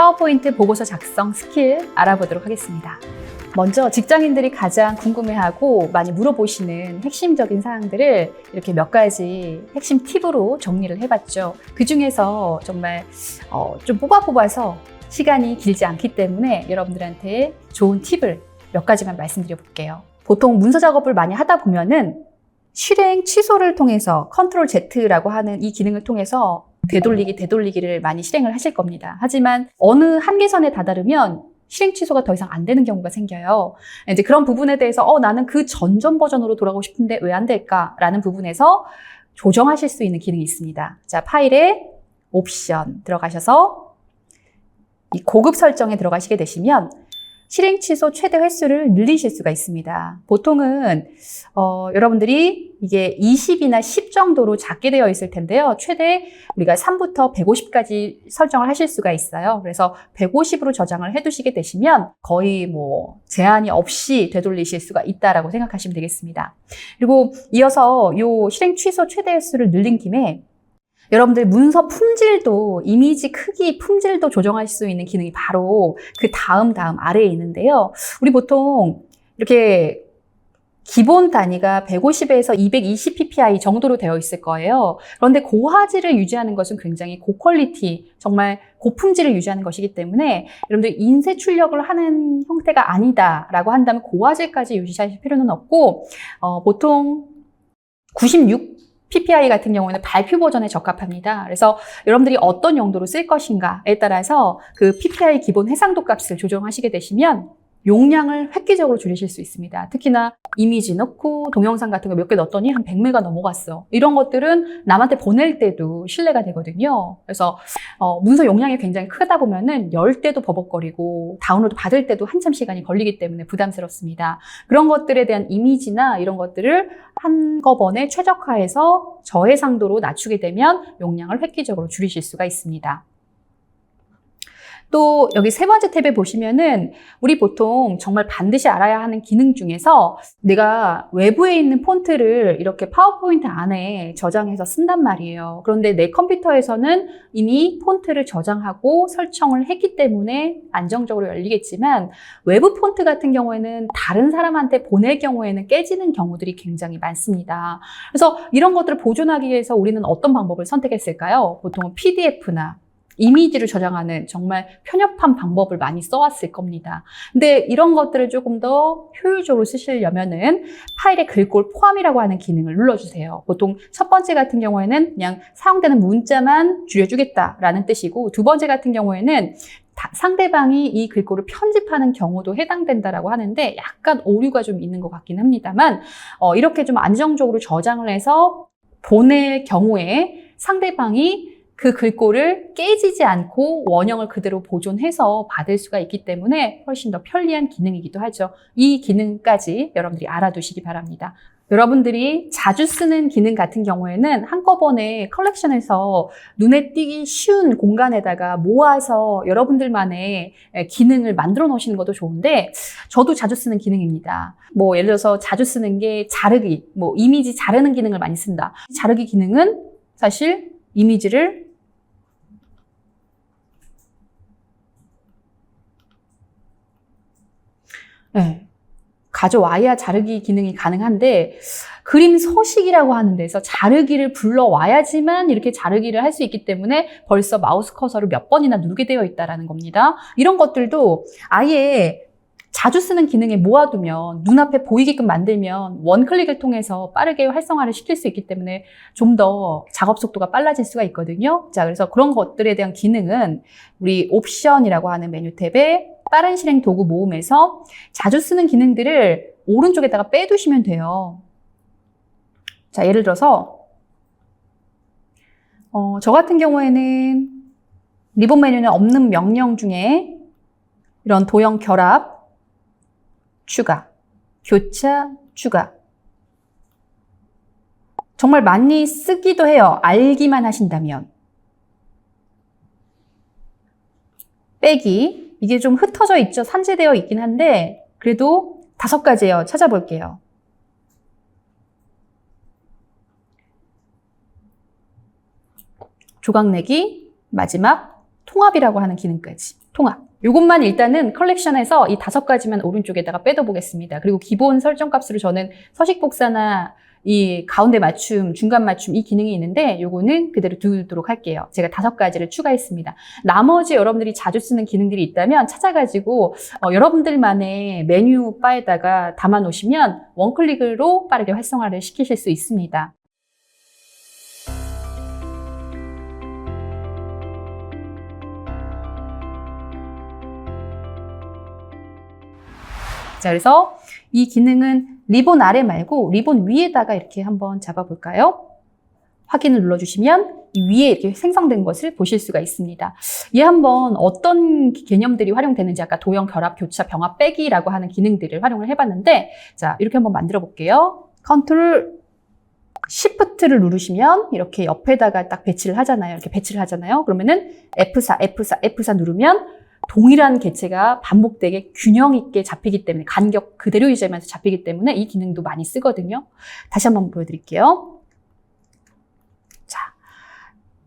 파워포인트 보고서 작성 스킬 알아보도록 하겠습니다. 먼저 직장인들이 가장 궁금해하고 많이 물어보시는 핵심적인 사항들을 이렇게 몇 가지 핵심 팁으로 정리를 해봤죠. 그 중에서 정말 좀 뽑아서 시간이 길지 않기 때문에 여러분들한테 좋은 팁을 몇 가지만 말씀드려 볼게요. 보통 문서 작업을 많이 하다 보면은 실행 취소를 통해서 컨트롤 Z라고 하는 이 기능을 통해서 되돌리기를 많이 실행을 하실 겁니다. 하지만 어느 한계선에 다다르면 실행 취소가 더 이상 안 되는 경우가 생겨요. 이제 그런 부분에 대해서 나는 그 전전 버전으로 돌아가고 싶은데 왜 안 될까라는 부분에서 조정하실 수 있는 기능이 있습니다. 자, 파일에 옵션 들어가셔서 이 고급 설정에 들어가시게 되시면 실행 취소 최대 횟수를 늘리실 수가 있습니다. 보통은 여러분들이 이게 20이나 10 정도로 작게 되어 있을 텐데요. 최대 우리가 3부터 150까지 설정을 하실 수가 있어요. 그래서 150으로 저장을 해두시게 되시면 거의 뭐 제한이 없이 되돌리실 수가 있다라고 생각하시면 되겠습니다. 그리고 이어서 이 실행 취소 최대 횟수를 늘린 김에 여러분들 문서 품질도, 이미지 크기, 품질도 조정할 수 있는 기능이 바로 그 다음 아래에 있는데요. 우리 보통 이렇게 기본 단위가 150에서 220 ppi 정도로 되어 있을 거예요. 그런데 고화질을 유지하는 것은 굉장히 고퀄리티, 정말 고품질을 유지하는 것이기 때문에 여러분들 인쇄 출력을 하는 형태가 아니다라고 한다면 고화질까지 유지하실 필요는 없고 보통 96 PPI 같은 경우에는 발표 버전에 적합합니다. 그래서 여러분들이 어떤 용도로 쓸 것인가에 따라서 그 PPI 기본 해상도 값을 조정하시게 되시면 용량을 획기적으로 줄이실 수 있습니다. 특히나 이미지 넣고 동영상 같은 거 몇 개 넣었더니 한 100메가 넘어갔어. 이런 것들은 남한테 보낼 때도 신뢰가 되거든요. 그래서 문서 용량이 굉장히 크다 보면은 열 때도 버벅거리고 다운로드 받을 때도 한참 시간이 걸리기 때문에 부담스럽습니다. 그런 것들에 대한 이미지나 이런 것들을 한꺼번에 최적화해서 저해상도로 낮추게 되면 용량을 획기적으로 줄이실 수가 있습니다. 또 여기 세 번째 탭에 보시면은 우리 보통 정말 반드시 알아야 하는 기능 중에서 내가 외부에 있는 폰트를 이렇게 파워포인트 안에 저장해서 쓴단 말이에요. 그런데 내 컴퓨터에서는 이미 폰트를 저장하고 설정을 했기 때문에 안정적으로 열리겠지만 외부 폰트 같은 경우에는 다른 사람한테 보낼 경우에는 깨지는 경우들이 굉장히 많습니다. 그래서 이런 것들을 보존하기 위해서 우리는 어떤 방법을 선택했을까요? 보통은 PDF나 이미지를 저장하는 정말 편협한 방법을 많이 써왔을 겁니다. 근데 이런 것들을 조금 더 효율적으로 쓰시려면은 파일에 글꼴 포함이라고 하는 기능을 눌러주세요. 보통 첫 번째 같은 경우에는 그냥 사용되는 문자만 줄여주겠다라는 뜻이고 두 번째 같은 경우에는 상대방이 이 글꼴을 편집하는 경우도 해당된다라고 하는데 약간 오류가 좀 있는 것 같긴 합니다만 이렇게 좀 안정적으로 저장을 해서 보낼 경우에 상대방이 그 글꼴을 깨지지 않고 원형을 그대로 보존해서 받을 수가 있기 때문에 훨씬 더 편리한 기능이기도 하죠. 이 기능까지 여러분들이 알아두시기 바랍니다. 여러분들이 자주 쓰는 기능 같은 경우에는 한꺼번에 컬렉션에서 눈에 띄기 쉬운 공간에다가 모아서 여러분들만의 기능을 만들어 놓으시는 것도 좋은데 저도 자주 쓰는 기능입니다. 뭐 예를 들어서 자주 쓰는 게 자르기, 뭐 이미지 자르는 기능을 많이 쓴다. 자르기 기능은 사실 이미지를 가져와야 자르기 기능이 가능한데 그림 서식이라고 하는 데서 자르기를 불러와야지만 이렇게 자르기를 할 수 있기 때문에 벌써 마우스 커서를 몇 번이나 누르게 되어 있다는 겁니다. 이런 것들도 아예 자주 쓰는 기능에 모아두면 눈앞에 보이게끔 만들면 원클릭을 통해서 빠르게 활성화를 시킬 수 있기 때문에 좀 더 작업 속도가 빨라질 수가 있거든요. 자, 그래서 그런 것들에 대한 기능은 우리 옵션이라고 하는 메뉴 탭에 빠른 실행 도구 모음에서 자주 쓰는 기능들을 오른쪽에다가 빼두시면 돼요. 자, 예를 들어서 저 같은 경우에는 리본 메뉴는 없는 명령 중에 이런 도형 결합 추가, 교차 추가 정말 많이 쓰기도 해요. 알기만 하신다면. 빼기 이게 좀 흩어져 있죠. 산재되어 있긴 한데 그래도 5가지예요. 찾아볼게요. 조각내기, 마지막 통합이라고 하는 기능까지. 통합. 이것만 일단은 컬렉션에서 이 5가지만 오른쪽에다가 빼둬 보겠습니다. 그리고 기본 설정 값으로 저는 서식 복사나 이 가운데 맞춤, 중간 맞춤 이 기능이 있는데 요거는 그대로 두도록 할게요. 제가 5가지를 추가했습니다. 나머지 여러분들이 자주 쓰는 기능들이 있다면 찾아가지고 여러분들만의 메뉴 바에다가 담아 놓으시면 원클릭으로 빠르게 활성화를 시키실 수 있습니다. 자, 그래서 이 기능은 리본 아래 말고 리본 위에다가 이렇게 한번 잡아볼까요? 확인을 눌러주시면 이 위에 이렇게 생성된 것을 보실 수가 있습니다. 얘 한번 어떤 개념들이 활용되는지 아까 도형, 결합, 교차, 병합, 빼기라고 하는 기능들을 활용을 해봤는데 자, 이렇게 한번 만들어 볼게요. 컨트롤 Shift를 누르시면 이렇게 옆에다가 딱 배치를 하잖아요. 이렇게 배치를 하잖아요. 그러면은 F4, F4, F4 누르면 동일한 개체가 반복되게 균형 있게 잡히기 때문에 간격 그대로 유지하면서 잡히기 때문에 이 기능도 많이 쓰거든요. 다시 한번 보여드릴게요. 자,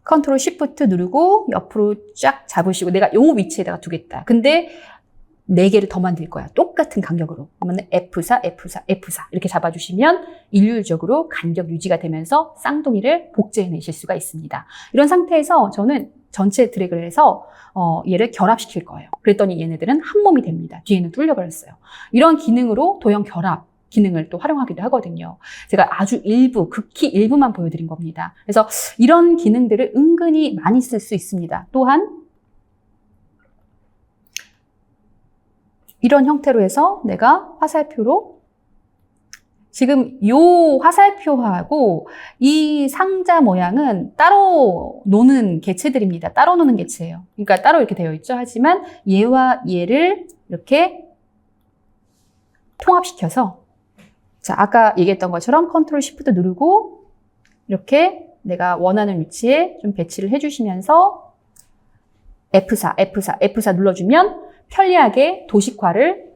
컨트롤 Shift 누르고 옆으로 쫙 잡으시고 내가 이 위치에다가 두겠다. 근데 4개를 더 만들 거야. 똑같은 간격으로. 그러면 F4, F4, F4 이렇게 잡아주시면 일률적으로 간격 유지가 되면서 쌍둥이를 복제해내실 수가 있습니다. 이런 상태에서 저는 전체 드래그를 해서 얘를 결합시킬 거예요. 그랬더니 얘네들은 한 몸이 됩니다. 뒤에는 뚫려버렸어요. 이런 기능으로 도형 결합 기능을 또 활용하기도 하거든요. 제가 아주 일부, 극히 일부만 보여드린 겁니다. 그래서 이런 기능들을 은근히 많이 쓸 수 있습니다. 또한 이런 형태로 해서 내가 화살표로 지금 이 화살표하고 이 상자 모양은 따로 노는 개체들입니다. 따로 노는 개체예요. 그러니까 따로 이렇게 되어 있죠. 하지만 얘와 얘를 이렇게 통합시켜서 자, 아까 얘기했던 것처럼 컨트롤 시프트 누르고 이렇게 내가 원하는 위치에 좀 배치를 해주시면서 F4, F4, F4 눌러주면 편리하게 도식화를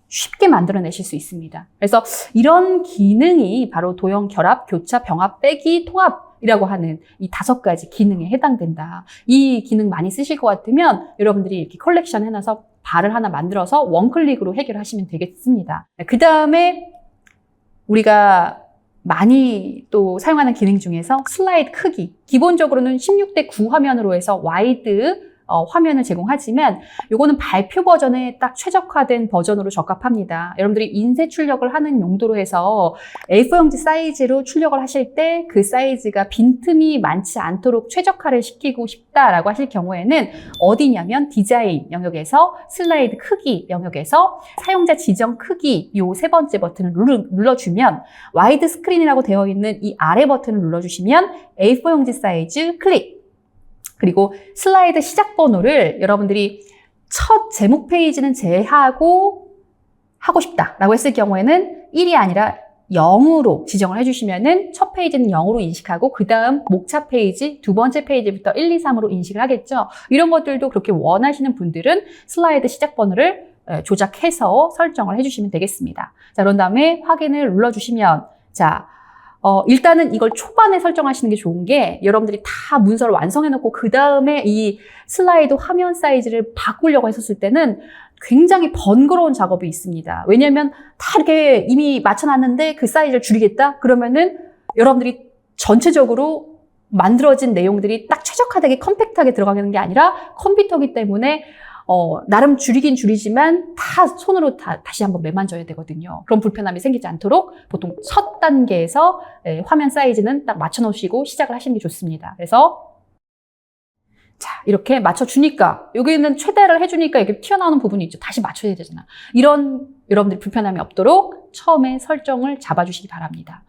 쉽게 만들어내실 수 있습니다. 그래서 이런 기능이 바로 도형, 결합, 교차, 병합, 빼기, 통합이라고 하는 이 5가지 기능에 해당된다. 이 기능 많이 쓰실 것 같으면 여러분들이 이렇게 컬렉션 해놔서 발을 하나 만들어서 원클릭으로 해결하시면 되겠습니다. 그 다음에 우리가 많이 또 사용하는 기능 중에서 슬라이드 크기. 기본적으로는 16:9 화면으로 해서 와이드 화면을 제공하지만 요거는 발표 버전에 딱 최적화된 버전으로 적합합니다. 여러분들이 인쇄 출력을 하는 용도로 해서 A4 용지 사이즈로 출력을 하실 때 그 사이즈가 빈틈이 많지 않도록 최적화를 시키고 싶다라고 하실 경우에는 어디냐면 디자인 영역에서 슬라이드 크기 영역에서 사용자 지정 크기 요 3번째 버튼을 눌러주면 와이드 스크린이라고 되어 있는 이 아래 버튼을 눌러주시면 A4 용지 사이즈 클릭 그리고 슬라이드 시작 번호를 여러분들이 첫 제목 페이지는 제하고 하고 싶다라고 했을 경우에는 1이 아니라 0으로 지정을 해주시면은 첫 페이지는 0으로 인식하고 그 다음 목차 페이지, 2번째 페이지부터 1, 2, 3으로 인식을 하겠죠. 이런 것들도 그렇게 원하시는 분들은 슬라이드 시작 번호를 조작해서 설정을 해주시면 되겠습니다. 자, 그런 다음에 확인을 눌러주시면 자. 일단은 이걸 초반에 설정하시는 게 좋은 게 여러분들이 다 문서를 완성해 놓고 그 다음에 이 슬라이드 화면 사이즈를 바꾸려고 했었을 때는 굉장히 번거로운 작업이 있습니다. 왜냐하면 다 이렇게 이미 맞춰놨는데 그 사이즈를 줄이겠다? 그러면은 여러분들이 전체적으로 만들어진 내용들이 딱 최적화되게 컴팩트하게 들어가는 게 아니라 컴퓨터이기 때문에 나름 줄이긴 줄이지만 다 손으로 다시 한번 매만져야 되거든요. 그런 불편함이 생기지 않도록 보통 첫 단계에서 화면 사이즈는 딱 맞춰놓으시고 시작을 하시는 게 좋습니다. 그래서 자, 이렇게 맞춰주니까 여기는 최대를 해주니까 이렇게 튀어나오는 부분이 있죠. 다시 맞춰야 되잖아. 이런 여러분들이 불편함이 없도록 처음에 설정을 잡아주시기 바랍니다.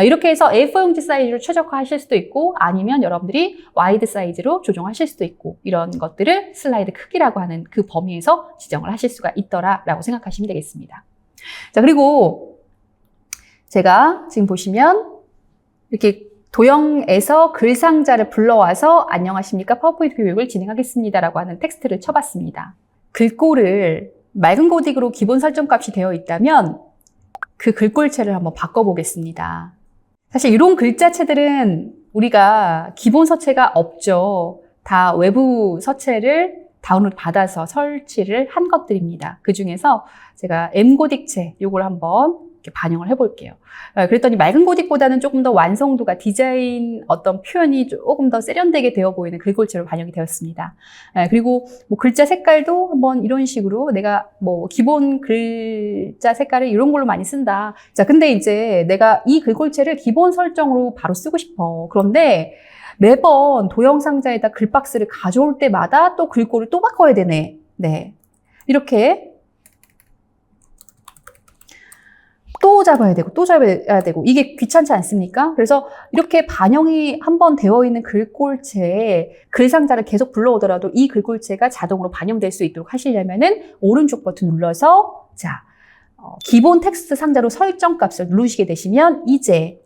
이렇게 해서 A4 용지 사이즈로 최적화하실 수도 있고 아니면 여러분들이 와이드 사이즈로 조정하실 수도 있고 이런 것들을 슬라이드 크기라고 하는 그 범위에서 지정을 하실 수가 있더라라고 생각하시면 되겠습니다. 자, 그리고 제가 지금 보시면 이렇게 도형에서 글 상자를 불러와서 안녕하십니까 파워포인트 교육을 진행하겠습니다라고 하는 텍스트를 쳐봤습니다. 글꼴을 맑은 고딕으로 기본 설정값이 되어 있다면 그 글꼴체를 한번 바꿔보겠습니다. 사실 이런 글자체들은 우리가 기본 서체가 없죠. 다 외부 서체를 다운로드 받아서 설치를 한 것들입니다. 그 중에서 제가 M고딕체 요걸 한번 이렇게 반영을 해볼게요. 그랬더니 맑은 고딕보다는 조금 더 완성도가 디자인 어떤 표현이 조금 더 세련되게 되어 보이는 글꼴체로 반영이 되었습니다. 그리고 뭐 글자 색깔도 한번 이런 식으로 내가 뭐 기본 글자 색깔을 이런 걸로 많이 쓴다. 자, 근데 이제 내가 이 글꼴체를 기본 설정으로 바로 쓰고 싶어. 그런데 매번 도형 상자에다 글박스를 가져올 때마다 또 글꼴을 또 바꿔야 되네. 네. 이렇게 또 잡아야 되고 또 잡아야 되고 이게 귀찮지 않습니까? 그래서 이렇게 반영이 한번 되어 있는 글꼴체에 글 상자를 계속 불러오더라도 이 글꼴체가 자동으로 반영될 수 있도록 하시려면은 오른쪽 버튼 눌러서 자, 기본 텍스트 상자로 설정 값을 누르시게 되시면 이제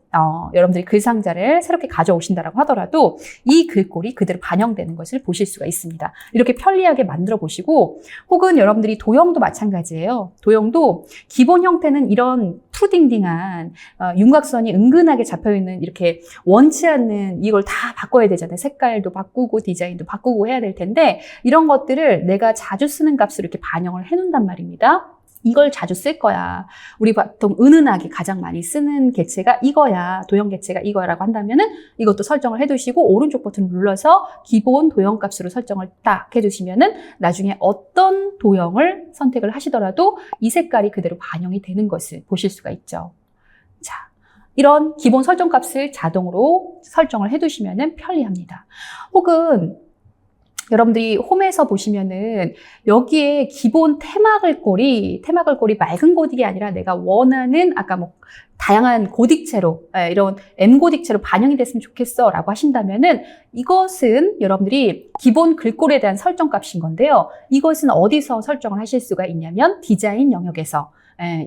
여러분들이 글 상자를 새롭게 가져오신다라고 하더라도 이 글꼴이 그대로 반영되는 것을 보실 수가 있습니다. 이렇게 편리하게 만들어 보시고 혹은 여러분들이 도형도 마찬가지예요. 도형도 기본 형태는 이런 푸딩딩한 윤곽선이 은근하게 잡혀있는 이렇게 원치 않는 이걸 다 바꿔야 되잖아요. 색깔도 바꾸고 디자인도 바꾸고 해야 될 텐데 이런 것들을 내가 자주 쓰는 값으로 이렇게 반영을 해놓는단 말입니다. 이걸 자주 쓸 거야. 우리 보통 은은하게 가장 많이 쓰는 개체가 이거야. 도형 개체가 이거야라고 한다면은 이것도 설정을 해두시고 오른쪽 버튼 눌러서 기본 도형 값으로 설정을 딱 해주시면은 나중에 어떤 도형을 선택을 하시더라도 이 색깔이 그대로 반영이 되는 것을 보실 수가 있죠. 자, 이런 기본 설정 값을 자동으로 설정을 해두시면은 편리합니다. 혹은 여러분들이 홈에서 보시면은 여기에 기본 테마 글꼴이 맑은 고딕이 아니라 내가 원하는 아까 뭐 다양한 고딕체로 이런 M고딕체로 반영이 됐으면 좋겠어 라고 하신다면은 이것은 여러분들이 기본 글꼴에 대한 설정 값인 건데요. 이것은 어디서 설정을 하실 수가 있냐면 디자인 영역에서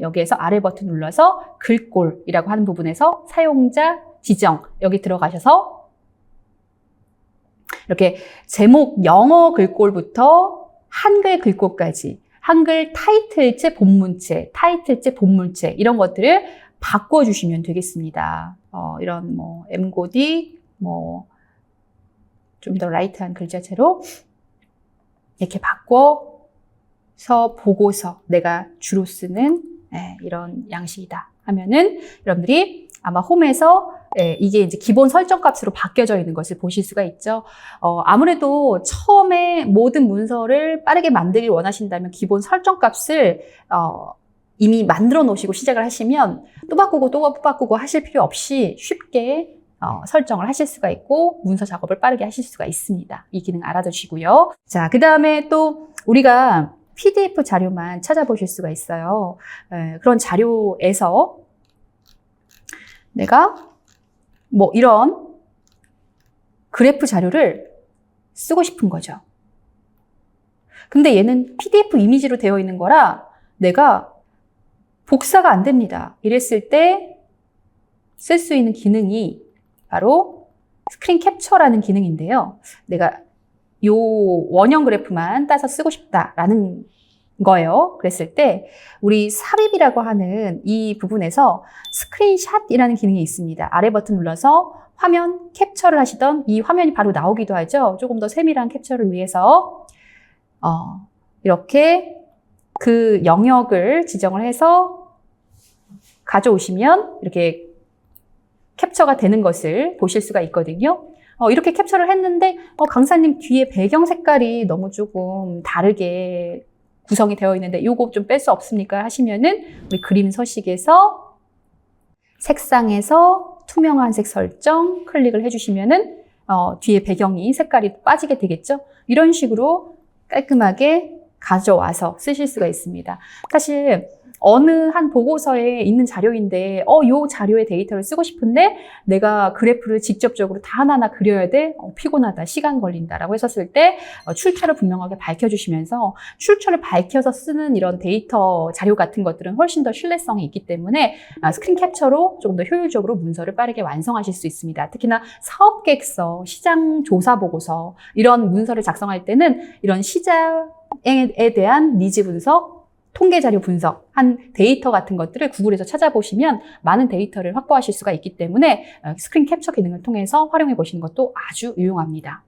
여기에서 아래 버튼 눌러서 글꼴이라고 하는 부분에서 사용자 지정 여기 들어가셔서 이렇게 제목 영어 글꼴부터 한글 글꼴까지 한글 타이틀체, 본문체 이런 것들을 바꿔주시면 되겠습니다. 이런 뭐 M고딕, 뭐 좀 더 라이트한 글자체로 이렇게 바꿔서 보고서 내가 주로 쓰는 이런 양식이다 하면은 여러분들이 아마 홈에서 이게 이제 기본 설정 값으로 바뀌어져 있는 것을 보실 수가 있죠. 아무래도 처음에 모든 문서를 빠르게 만들길 원하신다면 기본 설정 값을 이미 만들어 놓으시고 시작을 하시면 또 바꾸고 하실 필요 없이 쉽게 설정을 하실 수가 있고 문서 작업을 빠르게 하실 수가 있습니다. 이 기능 알아두시고요. 자, 그 다음에 또 우리가 PDF 자료만 찾아보실 수가 있어요. 그런 자료에서 내가 뭐 이런 그래프 자료를 쓰고 싶은 거죠. 근데 얘는 PDF 이미지로 되어 있는 거라 내가 복사가 안 됩니다. 이랬을 때 쓸 수 있는 기능이 바로 스크린 캡처라는 기능인데요. 내가 요 원형 그래프만 따서 쓰고 싶다라는 거예요. 그랬을 때 우리 삽입이라고 하는 이 부분에서 스크린샷이라는 기능이 있습니다. 아래 버튼 눌러서 화면 캡처를 하시던 이 화면이 바로 나오기도 하죠. 조금 더 세밀한 캡처를 위해서 이렇게 그 영역을 지정을 해서 가져오시면 이렇게 캡처가 되는 것을 보실 수가 있거든요. 이렇게 캡처를 했는데 강사님 뒤에 배경 색깔이 너무 조금 다르게 구성이 되어 있는데 요거 좀 뺄 수 없습니까? 하시면은 우리 그림 서식에서 색상에서 투명한 색 설정 클릭을 해주시면은 뒤에 배경이 색깔이 빠지게 되겠죠? 이런 식으로 깔끔하게 가져와서 쓰실 수가 있습니다. 사실 어느 한 보고서에 있는 자료인데 요 자료의 데이터를 쓰고 싶은데 내가 그래프를 직접적으로 다 하나하나 그려야 돼? 피곤하다, 시간 걸린다라고 했었을 때 출처를 분명하게 밝혀주시면서 출처를 밝혀서 쓰는 이런 데이터 자료 같은 것들은 훨씬 더 신뢰성이 있기 때문에 스크린 캡처로 조금 더 효율적으로 문서를 빠르게 완성하실 수 있습니다. 특히나 사업계획서, 시장 조사 보고서 이런 문서를 작성할 때는 이런 시장에 대한 니즈 분석, 통계 자료 분석, 한 데이터 같은 것들을 구글에서 찾아보시면 많은 데이터를 확보하실 수가 있기 때문에 스크린 캡처 기능을 통해서 활용해 보시는 것도 아주 유용합니다.